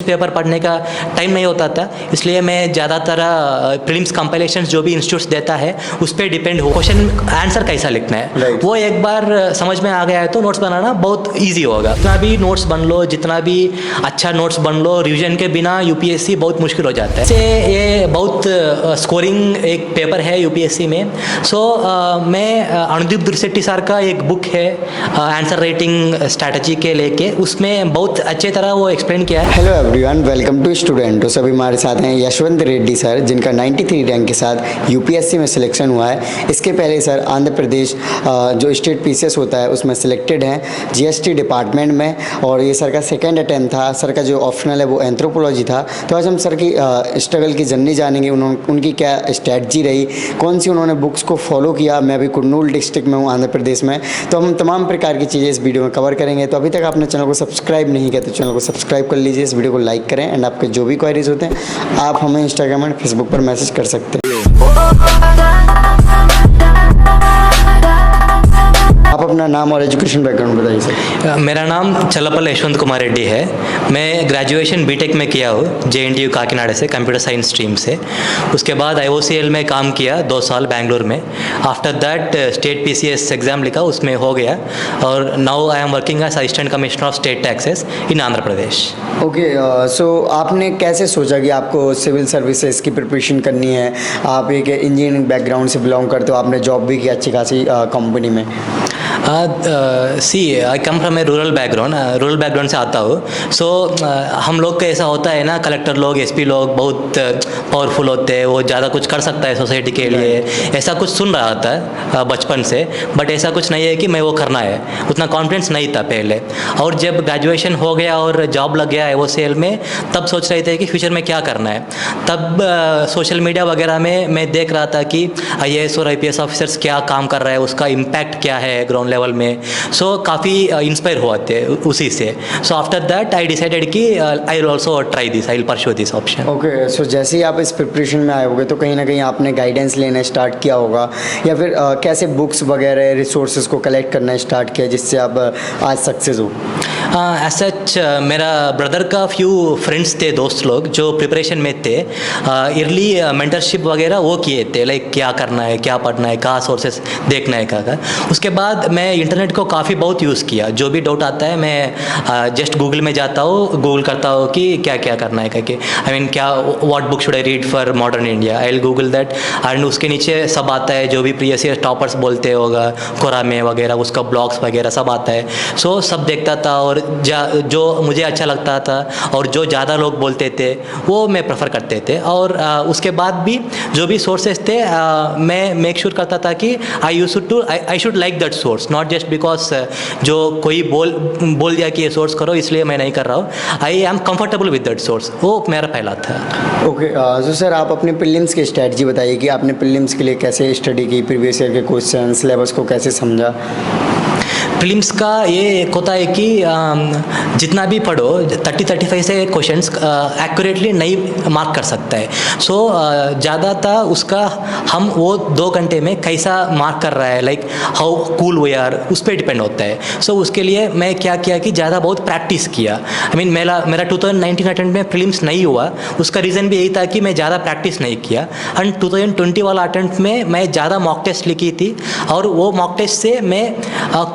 Paper पढ़ने का time नहीं होता था, इसलिए मैं ज़्यादातर प्रीलिम्स कंपाइलेशंस जो भी इंस्टीट्यूट्स देता है उस पर डिपेंड हो। क्वेश्चन आंसर कैसा लिखना है वो एक बार समझ में आ गया है तो नोट्स बनाना बहुत इजी होगा। जितना भी नोट्स बन लो, जितना भी अच्छा नोट्स बन लो, रिवीजन के बिना यूपीएससी बहुत मुश्किल हो जाता है। से ये बहुत स्कोरिंग एक पेपर है यूपीएससी में। सो मैं अनुदीप दुर्शेट्टी सर का एक बुक है आंसर राइटिंग स्ट्रैटेजी के लेके, उसमें बहुत अच्छे तरह वो एक्सप्लेन किया है। Hello everyone, welcome to student. तो सभी हमारे साथ हैं यशवंत रेड्डी सर, जिनका 93 रैंक के साथ यूपीएससी में सिलेक्शन हुआ है। इसके पहले सर आंध्र प्रदेश जो स्टेट पीसीएस होता है उसमें सिलेक्टेड हैं जीएसटी डिपार्टमेंट में, और ये सर का सेकेंड अटैम्प्ट था। सर का जो ऑप्शनल है वो एंथ्रोपोलॉजी था। तो आज हम सर की स्ट्रगल की जर्नी जानेंगे, उनकी क्या स्ट्रैटेजी रही, कौन सी उन्होंने बुक्स को फॉलो किया। मैं अभी कुर्नूल डिस्ट्रिक्ट में हूँ आंध्र प्रदेश में, तो हम तमाम प्रकार की चीज़ें इस वीडियो में कवर करेंगे। तो अभी तक आपने चैनल को सब्सक्राइब नहीं किया तो चैनल को सब्सक्राइब कर लीजिए, इस वीडियो को लाइक करें, एंड आपके जो भी क्वेरीज होते हैं आप हमें इंस्टाग्राम एंड फेसबुक पर मैसेज कर सकते हैं। आप अपना नाम और एजुकेशन बैकग्राउंड बताइए सर। मेरा नाम चल्लापल्ली यशवंत कुमार रेड्डी है। मैं ग्रेजुएशन बीटेक में किया हूँ जेएनटीयू काकीनाडा से, कंप्यूटर साइंस स्ट्रीम से। उसके बाद आईओसीएल में काम किया 2 साल बेंगलुरु में। After that state PCS exam लिखा, उसमें हो गया, और now I am working as assistant commissioner of state taxes in Andhra Pradesh. Okay, so आपने कैसे सोचा कि आपको सिविल सर्विसेज की प्रिपरेशन करनी है? आप एक इंजीनियरिंग बैकग्राउंड से बिलोंग करते हो, आपने जॉब भी की अच्छी खासी कंपनी में। See I come from a rural background से आता हूँ। सो हम लोग का ऐसा होता है ना, कलेक्टर लोग, एसपी लोग बहुत पावरफुल होते हैं, वो ज़्यादा कुछ कर सकता है सोसाइटी के लिए, ऐसा कुछ सुन रहा था बचपन से। बट ऐसा कुछ नहीं है कि मैं वो करना है, उतना कॉन्फिडेंस नहीं था पहले। और जब ग्रेजुएशन हो गया और जॉब लग गया आईओसीएल में, तब सोच रहे थे कि फ्यूचर में क्या करना है। तब सोशल मीडिया वगैरह में मैं देख रहा था कि आईएएस और आईपीएस ऑफिसर्स क्या काम कर रहा है, उसका इम्पैक्ट क्या है ग्राउंड लेवल में। सो काफ़ी इंस्पायर हुआ थे उसी से। So after that I decided कि I will also try this, I will pursue this option. Okay, so जैसे ही आप इस प्रिपरेशन में आए होंगे तो कहीं ना कहीं आपने गाइडेंस लेना स्टार्ट किया होगा, या फिर कैसे बुक्स वगैरह रिसोर्सेज को कलेक्ट करना स्टार्ट किया जिससे आप आज सक्सेस हो? एज सच मेरा ब्रदर का फ्यू फ्रेंड्स थे, दोस्त लोग जो प्रिपरेशन में थे, ईयरली मेंटरशिप वगैरह वो किए थे, लाइक क्या करना है, क्या पढ़ना है, कहाँ सोर्सेस देखना है, क्या। उसके बाद मैं इंटरनेट को काफ़ी बहुत यूज़ किया। जो भी डाउट आता है मैं जस्ट गूगल में जाता हूँ, गूगल करता हूँ कि क्या क्या करना है करके, आई मीन क्या what book should I read for modern India, I will Google that, and उसके नीचे सब आता है, जो भी प्रीवियस ईयर टॉपर्स बोलते होगा कोरा में वगैरह, उसका ब्लॉग्स वगैरह सब आता है। सो सब देखता था, और जो मुझे अच्छा लगता था और जो ज़्यादा लोग बोलते थे वो मैं प्रेफर करते थे। और उसके बाद भी जो भी सोर्सेज थे मैं मेक श्योर करता था कि I should like that source, not just because जो कोई बोल दिया कि ये सोर्स करो इसलिए मैं नहीं कर रहा हूँ। I am comfortable with that source, वो मेरा पहला था। ओके, सो सर आप अपने प्रीलिम्स की स्ट्रैटेजी बताइए कि आपने प्रीलिम्स के लिए कैसे स्टडी की, प्रीवियस ईयर के क्वेश्चन सिलेबस को कैसे समझा? प्रीलिम्स का ये एक होता है कि जितना भी पढ़ो 30-35 से क्वेश्चंस एक्यूरेटली नहीं मार्क कर सकता है। सो ज़्यादातर उसका हम वो 2 घंटे में कैसा मार्क कर रहा है, like how cool we are, उस पर डिपेंड होता है। सो उसके लिए मैं क्या किया कि ज़्यादा बहुत प्रैक्टिस किया। आई मीन मेरा 2019 अटेम्प्ट में प्रीलिम्स नहीं हुआ, उसका रीज़न भी यही था कि मैं ज़्यादा प्रैक्टिस नहीं किया। एंड 2020 वाला अटेम्प्ट में मैं ज़्यादा मॉक टेस्ट लिखी थी, और वो मॉक टेस्ट से मैं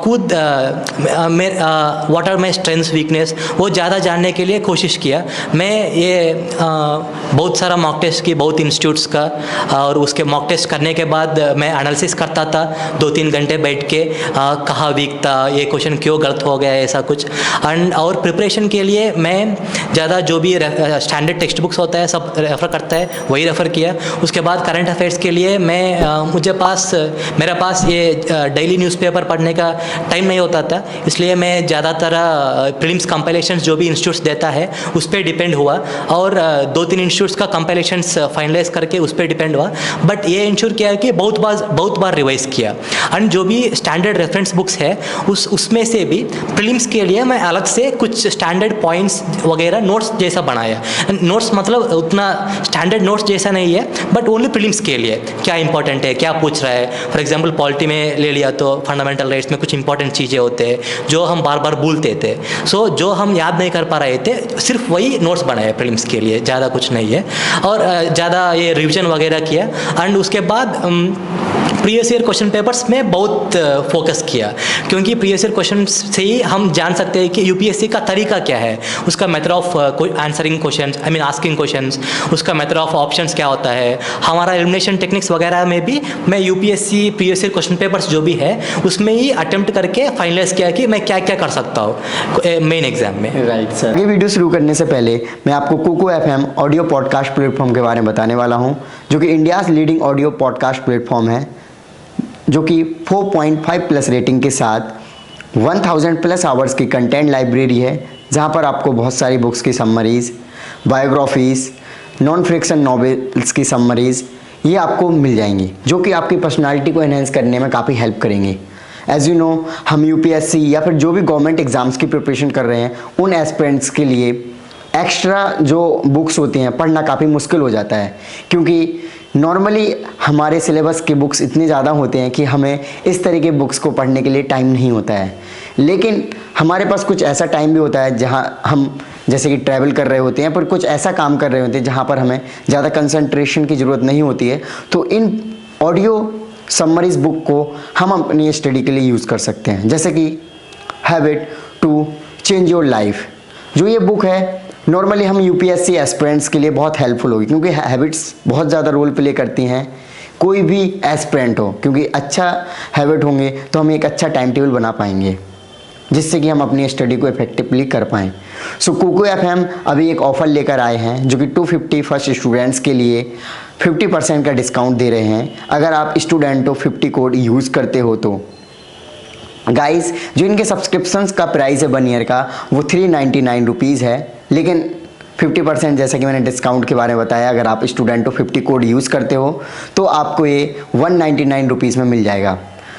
खुद what are my strengths weakness वो ज़्यादा जानने के लिए कोशिश किया। मैं ये बहुत सारा मॉक टेस्ट की, बहुत इंस्टीट्यूट्स का, और उसके मॉक टेस्ट करने के बाद मैं एनालिसिस करता था 2-3 घंटे बैठ के, कहाँ वीक था, ये क्वेश्चन क्यों गलत हो गया, ऐसा कुछ। एंड और प्रिपरेशन के लिए मैं ज़्यादा जो भी स्टैंडर्ड टेक्स्ट बुक्स होता है सब रेफ़र करता है, वही रेफ़र किया। उसके बाद करंट अफेयर्स के लिए मेरे पास ये डेली न्यूज़पेपर पढ़ने का टाइम नहीं होता था, इसलिए मैं ज़्यादातर प्रीलिम्स कंपाइलेशंस जो भी इंस्टीट्यूट्स देता है उस पर डिपेंड हुआ, और 2-3 इंस्टीट्यूट्स का कंपाइलेशंस फाइनलाइज करके उस पर डिपेंड हुआ। बट ये इंश्योर किया है कि बहुत बार रिवाइज किया। एंड जो भी स्टैंडर्ड रेफरेंस बुक्स है उसमें से भी प्रीलिम्स के लिए मैं अलग से कुछ स्टैंडर्ड पॉइंट्स वगैरह नोट्स जैसा बनाया। नोट्स मतलब उतना स्टैंडर्ड नोट्स जैसा नहीं है, बट ओनली प्रीलिम्स के लिए क्या इंपॉर्टेंट है, क्या पूछ रहा है। फॉर एग्जाम्पल पॉलिटी में ले लिया तो फंडामेंटल राइट्स में कुछ इंपॉर्टेंट चीज़ें होते हैं जो हम बार बार भूलते थे। सो जो हम याद नहीं कर पा रहे थे, सिर्फ वही नोट्स बनाए प्रीलिम्स के लिए, ज़्यादा कुछ नहीं है। और ज़्यादा ये रिविजन वगैरह किया। एंड उसके बाद प्रीवियस ईयर क्वेश्चन पेपर्स में बहुत फोकस किया, क्योंकि प्रीवियस ईयर क्वेश्चन से ही हम जान सकते हैं कि यूपीएससी का तरीका क्या है, उसका method of answering question, I mean asking questions, उसका मेथड ऑफ ऑप्शंस क्या होता है। हमारा एलिमिनेशन टेक्निक्स वगैरह में भी मैं UPSC previous year question papers जो भी है उसमें ही अटेम्प्ट करके फाइनलाइज किया कि मैं क्या क्या कर सकता हूँ मेन एग्जाम में। Right sir. ये वीडियो शुरू करने से पहले मैं आपको Kuku FM audio podcast platform के बारे में बताने वाला हूँ, जो कि India's leading audio podcast platform है, जो कि 4.5 प्लस रेटिंग के साथ 1000 प्लस आवर्स की कंटेंट लाइब्रेरी है, जहाँ पर आपको बहुत सारी बुक्स की summaries, biographies, non fiction novels की समरीज़ ये आपको मिल जाएंगी, जो कि आपकी पर्सनालिटी को एनहेंस करने में काफ़ी हेल्प करेंगी। एज़ यू नो, हम यूपीएससी या फिर जो भी गवर्नमेंट एग्ज़ाम्स की प्रिपरेशन कर रहे हैं, उन एस्पिरेंट्स के लिए एक्स्ट्रा जो बुक्स होती हैं पढ़ना काफ़ी मुश्किल हो जाता है, क्योंकि नॉर्मली हमारे सिलेबस के बुक्स इतने ज़्यादा होते हैं कि हमें इस तरह के बुक्स को पढ़ने के लिए टाइम नहीं होता है। लेकिन हमारे पास कुछ ऐसा टाइम भी होता है जहाँ हम जैसे कि ट्रैवल कर रहे होते हैं, पर कुछ ऐसा काम कर रहे होते हैं जहाँ पर हमें ज़्यादा कंसंट्रेशन की ज़रूरत नहीं होती है। तो इन ऑडियो समरीज बुक को हम अपनी स्टडी के लिए यूज़ कर सकते हैं, जैसे कि habit to change your life. जो ये बुक है नॉर्मली हम यूपीएससी एस्पिरेंट्स के लिए बहुत हेल्पफुल होगी, क्योंकि हैबिट्स बहुत ज़्यादा रोल प्ले करती हैं कोई भी एस्पिरेंट हो, क्योंकि अच्छा हैबिट होंगे तो हम एक अच्छा टाइम टेबल बना पाएंगे, जिससे कि हम अपनी स्टडी को इफेक्टिवली कर पाएँ। सो कोको एफएम अभी एक ऑफ़र लेकर आए हैं, जो कि 250 फर्स्ट स्टूडेंट्स के लिए 50% का डिस्काउंट दे रहे हैं, अगर आप स्टूडेंट हो 50 कोड यूज़ करते हो तो। गाइस, जो इनके सब्सक्रिप्शंस का प्राइस है 1 ईयर का, वो 399 रुपीज़ है, लेकिन 50% जैसा कि मैंने डिस्काउंट के बारे में बताया, अगर आप स्टूडेंट हो 50 कोड यूज़ करते हो तो आपको ये 199 रुपीज़ में मिल जाएगा।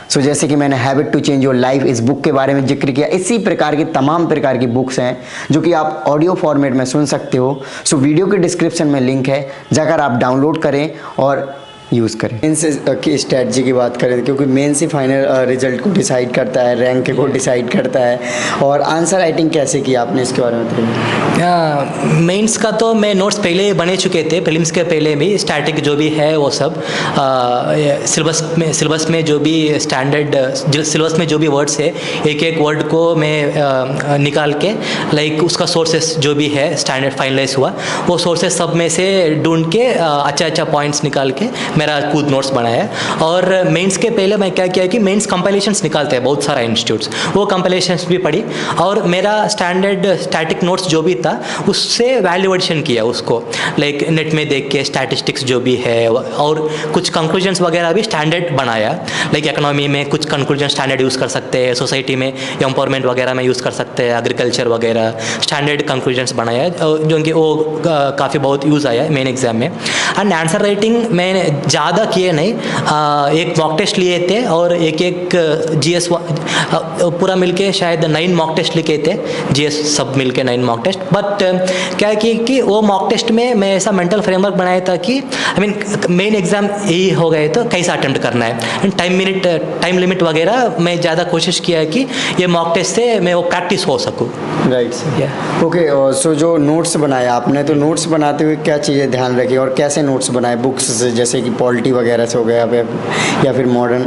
सो जैसे कि मैंने habit to change your life इस बुक के बारे में जिक्र किया, इसी प्रकार की तमाम प्रकार की बुक्स हैं जो कि आप ऑडियो फॉर्मेट में सुन सकते हो। सो वीडियो के डिस्क्रिप्शन में लिंक है, जाकर आप डाउनलोड करें और यूज़ करें। मेंस की स्ट्रैटेजी की बात करें, क्योंकि मेंस ही फाइनल रिजल्ट को डिसाइड करता है, रैंक को डिसाइड करता है, और आंसर राइटिंग कैसे की आपने इसके बारे में बताइए। मेंस का तो मैं नोट्स पहले बने चुके थे, प्रीलिम्स के पहले भी स्टैटिक जो भी है वो सब सिलेबस में जो भी स्टैंडर्ड सिलेबस में जो भी वर्ड्स है, एक एक वर्ड को मैं निकाल के लाइक उसका सोर्सेस जो भी है स्टैंडर्ड फाइनलाइज हुआ, वो सोर्सेस सब में से ढूंढ के अच्छा पॉइंट्स निकाल के मेरा खुद नोट्स बनाया है। और मेंस के पहले मैं क्या किया कि मेंस कंपाइलेशंस निकालते हैं बहुत सारा इंस्टीट्यूट्स, वो कंपाइलेशंस भी पढ़ी, और मेरा स्टैंडर्ड स्टैटिक नोट्स जो भी था उससे वैल्यू एडिशन किया उसको, लाइक नेट में देख के स्टैटिस्टिक्स जो भी है, और कुछ कंक्लूजन्स वगैरह भी स्टैंडर्ड बनाया। लाइक इकोनॉमी में कुछ कंक्लूजन स्टैंडर्ड यूज़ कर सकते हैं, सोसाइटी में एम्पावरमेंट वगैरह में यूज़ कर सकते हैं, एग्रीकल्चर वगैरह स्टैंडर्ड कंक्लूजन्स बनाया, जो कि वो काफ़ी बहुत यूज़ आया मेन एग्जाम में। एंड आंसर राइटिंग मैंने ज़्यादा किए नहीं, एक मॉक टेस्ट लिए थे और एक जीएस पूरा मिलके शायद 9 मॉक टेस्ट लिखे थे, जीएस सब मिलके 9 मॉक टेस्ट। बट क्या कि वो मॉक टेस्ट में मैं ऐसा मेंटल फ्रेमवर्क बनाया था कि आई मीन मेन एग्जाम यही हो गए तो कैसा अटेम्प्ट करना है, एंड टाइम लिमिट वगैरह मैं ज़्यादा कोशिश किया है कि ये मॉक टेस्ट से मैं वो प्रैक्टिस हो सकूँ। Right sir. ओके, सो जो नोट्स बनाया आपने, तो नोट्स बनाते हुए क्या चीज़ें ध्यान रखी और कैसे नोट्स बनाए बुक्स से, जैसे कि पॉलिटी वगैरह से हो गया या फिर मॉडर्न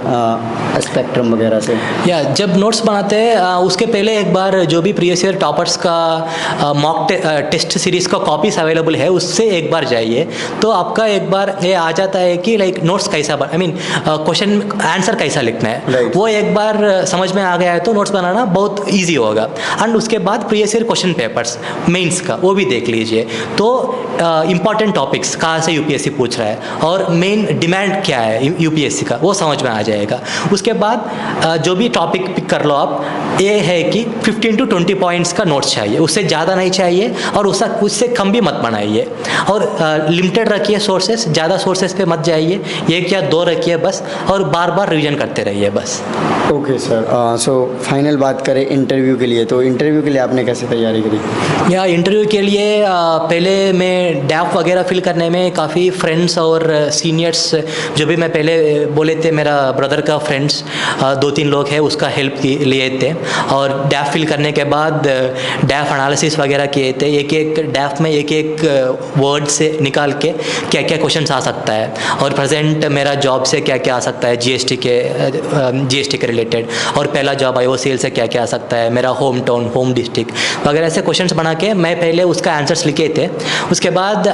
स्पेक्ट्रम वगैरह से? या जब नोट्स बनाते हैं उसके पहले एक बार जो भी प्रीवियस ईयर टॉपर्स का मॉक टेस्ट सीरीज़ का कॉपीज अवेलेबल है उससे एक बार जाइए, तो आपका एक बार ये आ जाता है कि लाइक नोट्स कैसा आई मीन क्वेश्चन आंसर कैसा लिखना है। Right. वो एक बार समझ में आ गया है तो नोट्स बनाना बहुत ईजी होगा। एंड उसके बाद previous year question papers mains का वो भी देख लीजिए, तो इंपॉर्टेंट टॉपिक्स कहाँ से यूपीएससी पूछ रहा है और मेन डिमांड क्या है यूपीएससी का, वो समझ में आ जाएगा। उसके बाद जो भी टॉपिक पिक कर लो आप, ये है कि 15 to 20 पॉइंट्स का नोट्स चाहिए, उससे ज़्यादा नहीं चाहिए और उससे कम भी मत बनाइए, और लिमिटेड रखिए सोर्सेस, ज़्यादा सोर्सेस पे मत जाइए, 1 या 2 रखिए बस, और बार बार रिवीजन करते रहिए बस। ओके सर, सो फाइनल बात करें इंटरव्यू के लिए, तो इंटरव्यू के लिए आपने कैसे तैयारी करी? या इंटरव्यू के लिए पहले मैं डैप वगैरह फिल करने में काफ़ी फ्रेंड्स और सीनियर सीनियर्स जो भी मैं पहले बोले थे, मेरा ब्रदर का फ्रेंड्स 2-3 लोग हैं, उसका हेल्प लिए थे। और डैफ फिल करने के बाद डैफ एनालिसिस वगैरह किए थे, एक एक डैफ में एक एक वर्ड से निकाल के क्या क्या क्वेश्चन आ सकता है, और प्रेजेंट मेरा जॉब से क्या क्या आ सकता है, जीएसटी के रिलेटेड, और पहला जॉब IOCL से क्या क्या आ सकता है, मेरा होम टाउन, होम डिस्ट्रिक्ट वगैरह ऐसे क्वेश्चंस बना के मैं पहले उसका आंसर्स लिखे थे। उसके बाद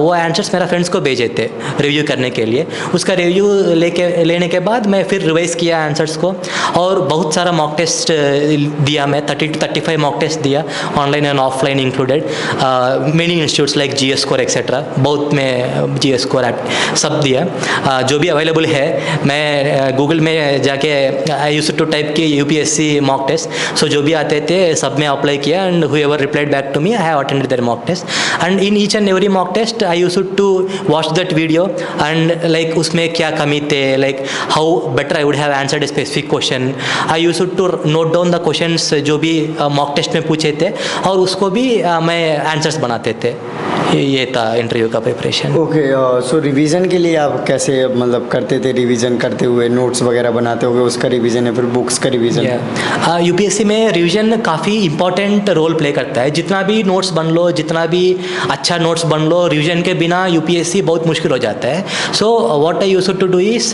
वो आंसर्स मेरा फ्रेंड्स को भेजे थे रिव्यू करने के लिए। उसका रिव्यू लेने के बाद मैं फिर रिवाइज किया आंसर्स को, और बहुत सारा मॉक टेस्ट दिया मैं, 30 to 35 मॉक टेस्ट दिया, online and offline included, many institutes like GS score etcetera, बहुत में GS स्कोर सब दिया जो भी अवेलेबल है। मैं गूगल में जाके आई यूज्ड टू टाइप की UPSC मॉक टेस्ट, सो जो भी आते थे सब में अप्लाई किया, and whoever replied back to me, I have attended their mock test. And in each and every mock test I used to watch that video and like उसमें क्या कमी थे, like how better I would have answered a specific question. I used to note down the questions जो भी mock test में पूछे थे, और उसको भी मैं answers बनाते थे। ये था इंटरव्यू का प्रिपरेशन। ओके, सो रिवीजन के लिए आप कैसे मतलब करते थे? रिवीजन करते हुए नोट्स वगैरह बनाते होगे, उसका रिवीजन है, फिर बुक्स का रिवीजन? UPSC में रिवीजन काफ़ी इंपॉर्टेंट रोल प्ले करता है। जितना भी नोट्स बन लो, जितना भी अच्छा नोट्स बन लो, रिवीजन के बिना UPSC बहुत मुश्किल हो जाता है। So what I used to do is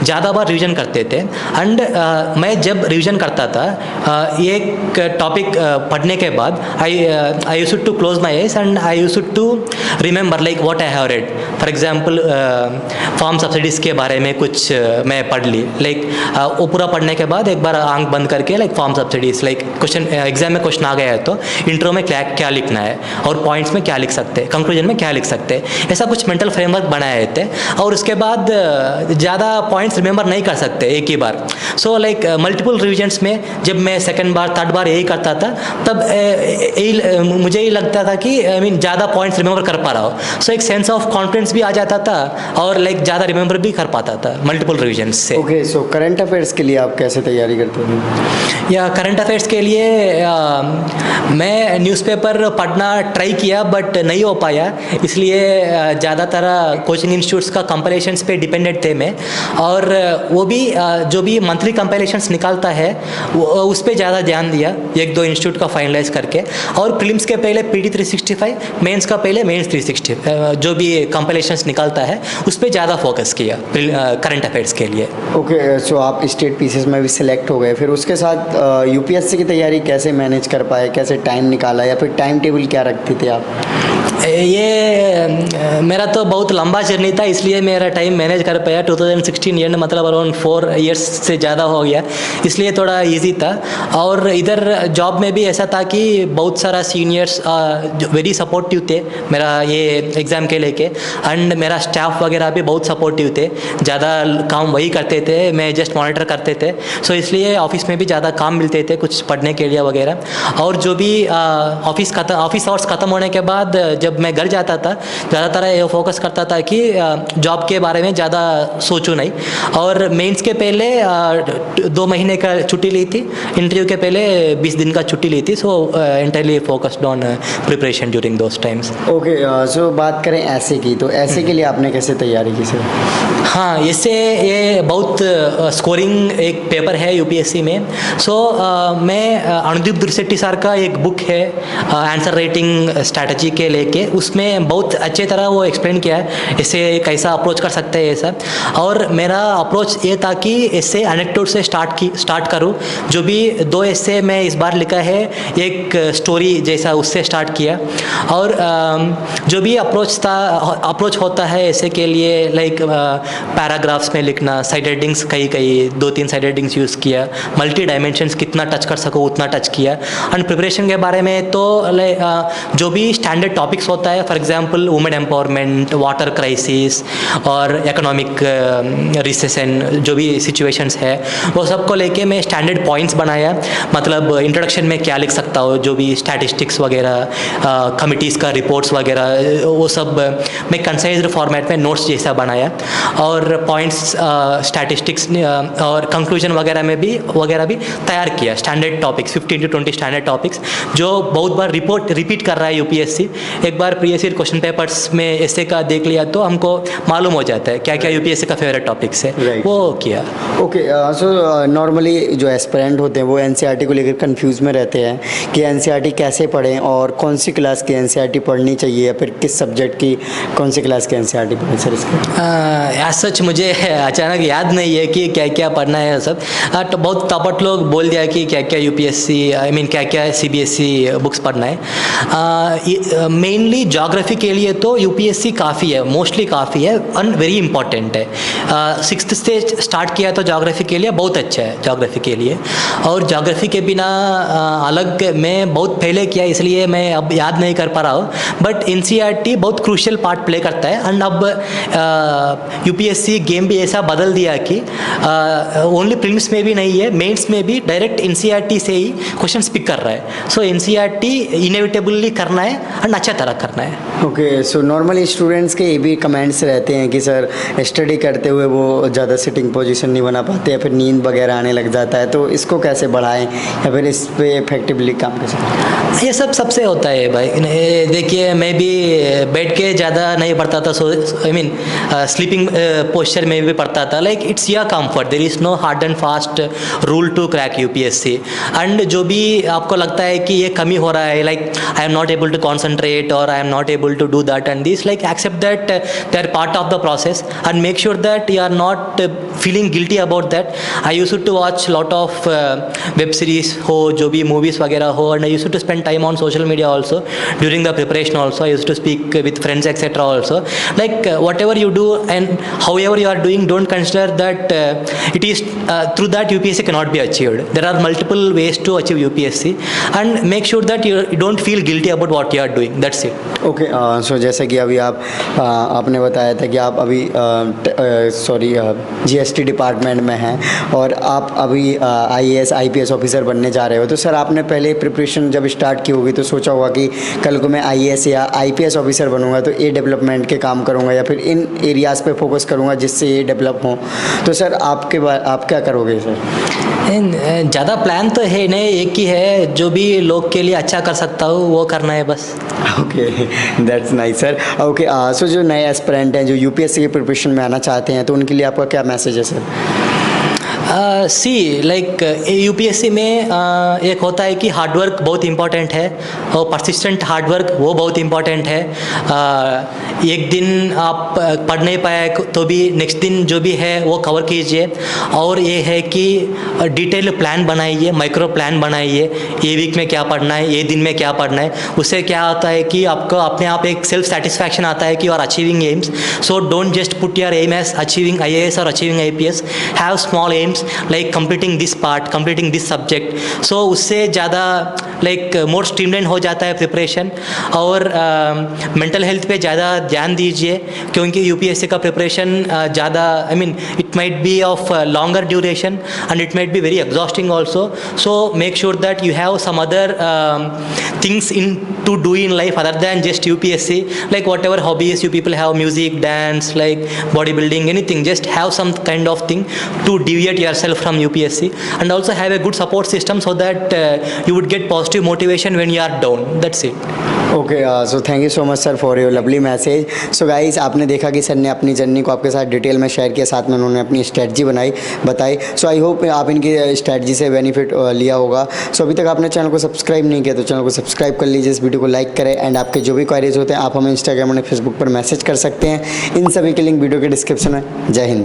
ज़्यादा बार रिवीजन करते थे, एंड मैं जब रिवीजन करता था एक टॉपिक पढ़ने के बाद I used to close my eyes and I used to remember like what I have read. For example farm subsidies के बारे में कुछ मैं पढ़ ली, लाइक वो पूरा पढ़ने के बाद एक बार आंख बंद करके like farm subsidies, like question exam में क्वेश्चन आ गया है तो इंट्रो में क्या लिखना है, और पॉइंट्स में क्या लिख सकते हैं, कंक्लूजन में क्या लिख सकते हैं, ऐसा कुछ मेंटल फ्रेमवर्क बनाए थे। और उसके बाद ज़्यादा पॉइंट्स रिमेंबर नहीं कर सकते एक ही बार। सो लाइक मल्टीपल रिविजन्स में जब मैं सेकंड बार थर्ड बार यही करता था, तब मुझे ही लगता था कि आई मीन ज़्यादा पॉइंट्स रिमेंबर कर पा रहा हो। सो एक सेंस ऑफ कॉन्फिडेंस भी आ जाता था, और लाइक ज़्यादा रिमेंबर भी कर पाता था मल्टीपल रिविजन्स से। ओके, सो करंट अफेयर्स के लिए आप कैसे तैयारी करते हो? या करंट अफेयर्स के लिए मैं न्यूज़पेपर पढ़ना ट्राई किया बट नहीं हो पाया, इसलिए ज़्यादातर कोचिंग इंस्टीट्यूट्स का कंपाइलेशंस पे डिपेंडेंट थे मैं, और वो भी जो भी मंथली कंपाइलेशंस निकालता है उस पर ज़्यादा ध्यान दिया, 1-2 इंस्टीट्यूट का फाइनलाइज करके। और प्रीलिम्स के पहले PD 365, मेंस का पहले मेंस 360, जो भी कंपाइलेशंस निकालता है उस पर ज़्यादा फोकस किया करंट अफेयर्स के लिए। ओके, सो आप स्टेट पीसीएस में भी सिलेक्ट हो गए, फिर उसके साथ UPSC की तैयारी कैसे मैनेज कर पाए, कैसे टाइम निकाला, या फिर टाइम टेबल क्या रखते थे आप? ये मेरा तो बहुत लंबा जर्नी था, इसलिए मेरा टाइम मैनेज कर पाया। 2016 ईयर मतलब अराउंड 4 इयर्स से ज़्यादा हो गया, इसलिए थोड़ा इजी था। और इधर जॉब में भी ऐसा था कि बहुत सारा सीनियर्स वेरी सपोर्टिव थे मेरा ये एग्ज़ाम के लेके, एंड मेरा स्टाफ वगैरह भी बहुत सपोर्टिव थे, ज़्यादा काम वही करते थे, मैं जस्ट मॉनिटर करते थे। सो इसलिए ऑफिस में भी ज़्यादा काम मिलते थे कुछ पढ़ने के लिए वगैरह। और जो भी ऑफिस आवर्स ख़त्म होने के बाद जब मैं घर जाता था, ज़्यादातर ये फोकस करता था कि जॉब के बारे में ज़्यादा सोचूं नहीं। और मेंस के पहले 2 महीने का छुट्टी ली थी, इंटरव्यू के पहले 20 दिन का छुट्टी ली थी। So entirely focused on preparation during those times. Okay, so बात करें ऐसे की, तो ऐसे के लिए आपने कैसे तैयारी की सर? हाँ, इससे ये बहुत स्कोरिंग एक पेपर है UPSC में। सो मैं अनुदीप दुर्शेट्टी सर का एक बुक है आंसर राइटिंग स्ट्रैटेजी के लेके, उसमें बहुत अच्छे तरह वो एक्सप्लेन किया है इसे कैसा अप्रोच कर सकते हैं ये सब। और मेरा अप्रोच ये था कि इससे एनेक्डोट से स्टार्ट करूँ। जो भी 2 एस्से मैं इस बार लिखा है, एक स्टोरी जैसा उससे स्टार्ट किया। और जो भी अप्रोच होता है ऐसे के लिए, लाइक पैराग्राफ्स में लिखना, साइड हेडिंग्स कई 2-3 साइड हेडिंग्स यूज़ किया, मल्टी डायमेंशंस कितना टच कर सको उतना टच किया। एंड प्रिपरेशन के बारे में तो जो भी स्टैंडर्ड टॉपिक्स होता है, for example women empowerment, water crisis और इकोनॉमिक रिसेशन, जो भी सिचुएशंस है वो सबको लेके मैं स्टैंडर्ड पॉइंट्स बनाया। मतलब इंट्रोडक्शन में क्या लिख सकता हो, जो भी स्टैटिस्टिक्स वगैरह, कमिटीज़ का रिपोर्ट्स वगैरह, वो सब मैं कंसाइज्ड फॉर्मेट में नोट्स जैसा बनाया। और पॉइंट्स, स्टैटिस्टिक्स और कंक्लूजन वगैरह भी तैयार किया। Standard topics 15 to 20 standard topics जो बहुत बार रिपीट कर रहा है UPSC, एक बार बार प्रीवियस ईयर क्वेश्चन पेपर्स में ऐसे का देख लिया तो हमको मालूम हो जाता है क्या क्या यूपीएससी का फेवरेट टॉपिक्स है, Right. वो किया। ओके, सो नॉर्मली जो एस्पिरेंट होते हैं वो एनसीईआरटी को लेकर कंफ्यूज में रहते हैं कि एनसीईआरटी कैसे पढ़ें और कौन सी क्लास की एनसीईआरटी पढ़नी चाहिए या फिर किस सब्जेक्ट की कौन सी क्लास की एनसीईआरटी पढ़ें सर इसके। एज सच मुझे अचानक याद नहीं है कि क्या क्या पढ़ना है सब। तो बहुत तापट लोग बोल दिया कि क्या क्या यूपीएससी आई मीन क्या क्या सीबीएसई बुक्स पढ़ना है। मेनली ज्योग्राफी के लिए तो यूपीएससी काफ़ी है, मोस्टली काफ़ी है एंड वेरी इंपॉर्टेंट है। 6th से स्टार्ट किया तो ज्योग्राफी के लिए बहुत अच्छा है ज्योग्राफी के लिए। और ज्योग्राफी के बिना अलग मैं बहुत पहले किया इसलिए मैं अब याद नहीं कर पा रहा हूँ, बट एनसीईआरटी बहुत क्रूशियल पार्ट प्ले करता है। एंड अब यूपीएससी गेम भी ऐसा बदल दिया कि ओनली प्रीलिम्स में भी नहीं है, मेंस में भी डायरेक्ट एनसीईआरटी से ही क्वेश्चंस पिक कर रहा है। सो एनसीईआरटी इनएविटेबली करना है एंड अच्छा तरह करना है। ओके, सो नॉर्मली स्टूडेंट्स के ये भी कमेंट्स रहते हैं कि सर स्टडी करते हुए वो ज़्यादा सिटिंग पोजीशन नहीं बना पाते या फिर नींद वगैरह आने लग जाता है, तो इसको कैसे बढ़ाएं या फिर इस पे इफेक्टिवली काम कैसे करें? ये सब सबसे होता है भाई। देखिए मैं भी बैठ के ज़्यादा नहीं पढ़ता था, so I mean sleeping posture में भी पढ़ता था। Like it's your comfort, there is no hard and fast rule to crack UPSC. And जो भी आपको लगता है कि ये कमी हो रहा है, like I am not able to concentrate और I am not able to do that and this, like except that they are part of the process and make sure that you are not feeling guilty about that. I used to watch lot of web series हो, जो भी movies वगैरह हो, and I used to spend time on social media also during the preparation also. I used to speak with friends etc also. Like whatever you do and however you are doing, don't consider that it is through that UPSC cannot be achieved. There are multiple ways to achieve UPSC and make sure that you don't feel guilty about what you are doing. That's it. Okay, so जैसे कि अभी आपने बताया था कि आप अभी GST department में हैं और आप अभी आईएएस आईपीएस ऑफिसर बनने जा रहे हो, तो सर आपने पहले प्रिपरेशन जब स्टार्ट की होगी तो सोचा होगा कि कल को मैं आईएएस या आईपीएस ऑफिसर बनूंगा तो ये डेवलपमेंट के काम करूंगा या फिर इन एरियाज़ पे फोकस करूंगा जिससे ये डेवलप हों, तो सर आप क्या करोगे सर? ज़्यादा प्लान तो है नहीं, एक ही है, जो भी लोग के लिए अच्छा कर सकता हूँ वो करना है बस। Okay, that's nice sir. Okay, so जो नए एस्पिरेंट हैं जो यूपीएससी की प्रिपरेशन में आना चाहते हैं तो उनके लिए आपका क्या मैसेज है सर? सी लाइक यूपीएससी में एक होता है कि हार्डवर्क बहुत इम्पॉर्टेंट है और परसिस्टेंट हार्डवर्क वो बहुत इम्पॉर्टेंट है। एक दिन आप पढ़ नहीं पाए तो भी नेक्स्ट दिन जो भी है वो कवर कीजिए। और ये है कि डिटेल प्लान बनाइए, माइक्रो प्लान बनाइए, ये वीक में क्या पढ़ना है, ये दिन में क्या पढ़ना है। उससे क्या होता है कि आपको अपने आप एक सेल्फ सेटिस्फैक्शन आता है कि you are achieving aims. So don't just put your aim as achieving IAS और achieving IPS, have small aims like completing this part, completing this subject. So उससे ज़्यादा like more streamlined हो जाता है preparation. और मेंटल हेल्थ पे ज़्यादा ध्यान दीजिए क्योंकि यूपीएससी का प्रिपरेशन ज़्यादा I mean it might be of longer duration and it might be very exhausting also. So make sure that you have some other things to do in life other than just UPSC, like whatever hobbies you people have, music, dance, like bodybuilding, anything, just have some kind of thing to deviate yourself from UPSC and also have a good support system so that you would get positive motivation when you are down. That's it. Okay, so thank you so much sir for your lovely message. So guys, आपने देखा कि sir ने अपनी journey को आपके साथ detail में share किया, साथ में उन्होंने अपनी स्ट्रेटजी बताई। सो आई होप आप इनकी स्ट्रेटजी से बेनिफिट लिया होगा। सो अभी तक आपने चैनल को सब्सक्राइब नहीं किया तो चैनल को सब्सक्राइब कर लीजिए, इस वीडियो को लाइक करें एंड आपके जो भी क्वेरीज होते हैं आप हमें इंस्टाग्राम और फेसबुक पर मैसेज कर सकते हैं। इन सभी के लिंक वीडियो के डिस्क्रिप्शन में। जय हिंद।